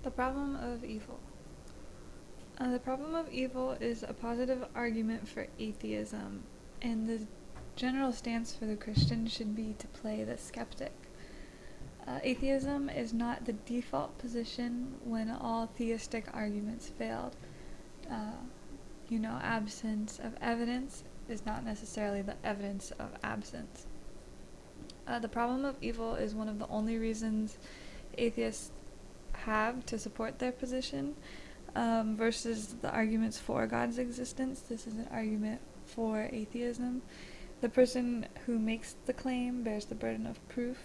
The problem of evil. The problem of evil is a positive argument for atheism, and the general stance for the Christian should be to play the skeptic. Atheism is not the default position when all theistic arguments failed. Absence of evidence is not necessarily the evidence of absence. The problem of evil is one of the only reasons atheists have to support their position, versus the arguments for God's existence. This is an argument for atheism. The person who makes the claim bears the burden of proof,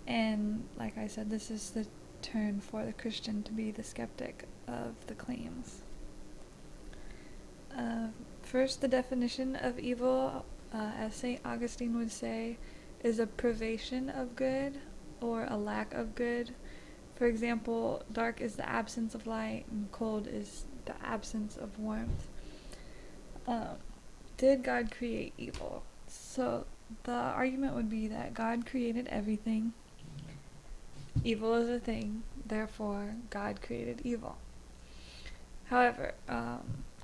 and like I said, this is the turn for the Christian to be the skeptic of the claims. First, the definition of evil, as St. Augustine would say, is a privation of good or a lack of good. For example, dark is the absence of light and cold is the absence of warmth. Did God create evil? So the argument would be that God created everything. Evil is a thing, therefore God created evil. However,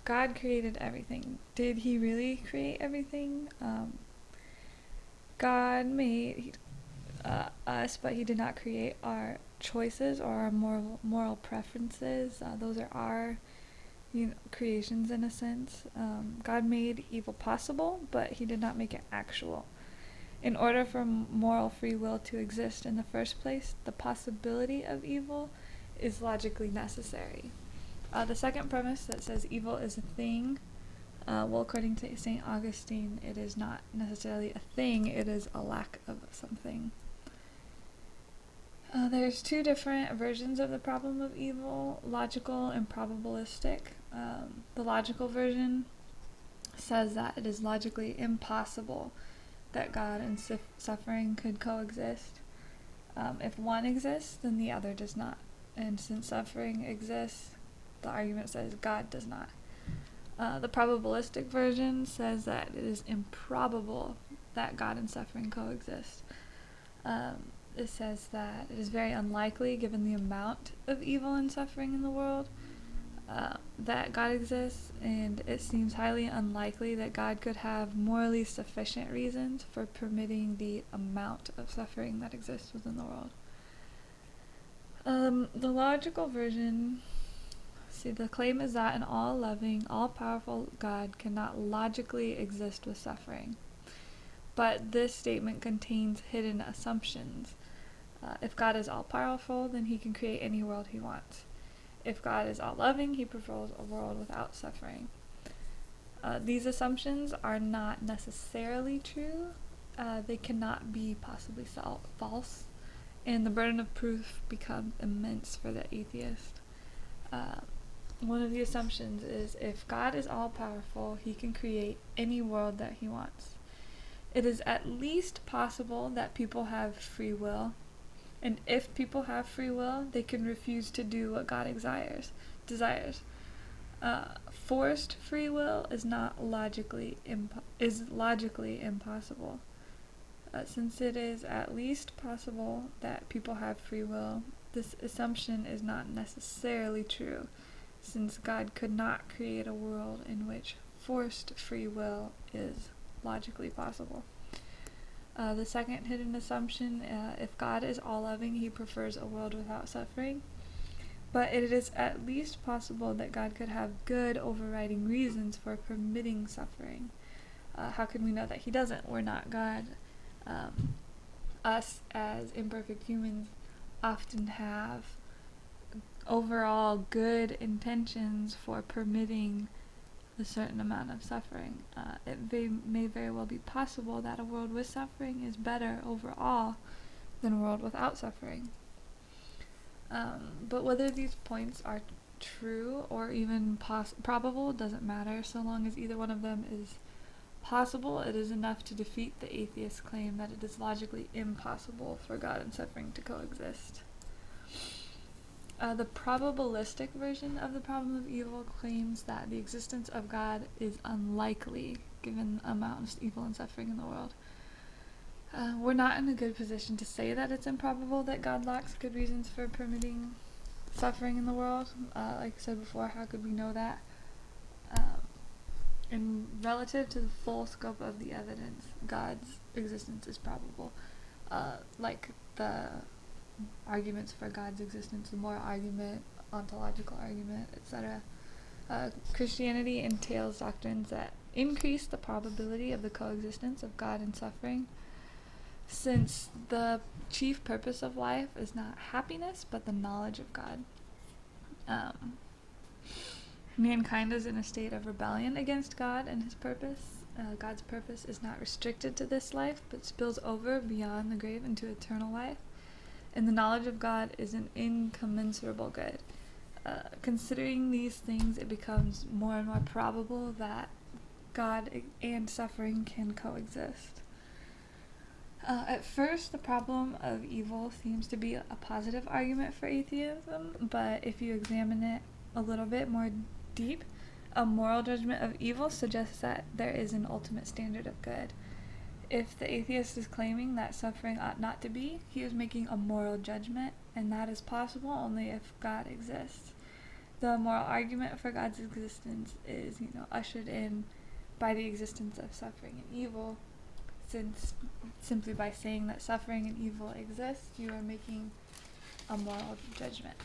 God created everything. Did he really create everything? God made us, but he did not create our choices or our moral preferences. Those are our creations in a sense. God made evil possible, but he did not make it actual. In order for moral free will to exist in the first place, the possibility of evil is logically necessary. The second premise that says evil is a thing, according to St. Augustine, it is not necessarily a thing, it is a lack of something. There's two different versions of the problem of evil, logical and probabilistic. The logical version says that it is logically impossible that God and suffering could coexist. If one exists, then the other does not. And since suffering exists, the argument says God does not. The probabilistic version says that it is improbable that God and suffering coexist. It says that it is very unlikely, given the amount of evil and suffering in the world, that God exists, and it seems highly unlikely that God could have morally sufficient reasons for permitting the amount of suffering that exists within the world. The logical version, the claim is that an all-loving, all-powerful God cannot logically exist with suffering. But this statement contains hidden assumptions. If God is all-powerful, then he can create any world he wants. If God is all-loving, he prefers a world without suffering. These assumptions are not necessarily true. They cannot be possibly false, and the burden of proof becomes immense for the atheist. One of the assumptions is if God is all-powerful, he can create any world that he wants. It is at least possible that people have free will, and if people have free will, they can refuse to do what God desires. Forced free will is logically impossible. Since it is at least possible that people have free will, this assumption is not necessarily true, since God could not create a world in which forced free will is logically possible. The second hidden assumption, if God is all-loving, he prefers a world without suffering. But it is at least possible that God could have good overriding reasons for permitting suffering. How can we know that he doesn't? We're not God. Us as imperfect humans often have overall good intentions for permitting a certain amount of suffering. It may very well be possible that a world with suffering is better overall than a world without suffering. But whether these points are true or even probable doesn't matter. So long as either one of them is possible, it is enough to defeat the atheist's claim that it is logically impossible for God and suffering to coexist. The probabilistic version of the problem of evil claims that the existence of God is unlikely given the amount of evil and suffering in the world. We're not in a good position to say that it's improbable that God lacks good reasons for permitting suffering in the world. Like I said before, how could we know that? And relative to the full scope of the evidence, God's existence is probable. Like the arguments for God's existence, the moral argument, ontological argument, etc. Christianity entails doctrines that increase the probability of the coexistence of God and suffering, since the chief purpose of life is not happiness, but the knowledge of God. Mankind is in a state of rebellion against God and his purpose. God's purpose is not restricted to this life, but spills over beyond the grave into eternal life. And the knowledge of God is an incommensurable good. Considering these things, it becomes more and more probable that God and suffering can coexist. At first, the problem of evil seems to be a positive argument for atheism, but if you examine it a little bit more deep, a moral judgment of evil suggests that there is an ultimate standard of good. If the atheist is claiming that suffering ought not to be, he is making a moral judgment, and that is possible only if God exists. The moral argument for God's existence is, ushered in by the existence of suffering and evil, since simply by saying that suffering and evil exist, you are making a moral judgment.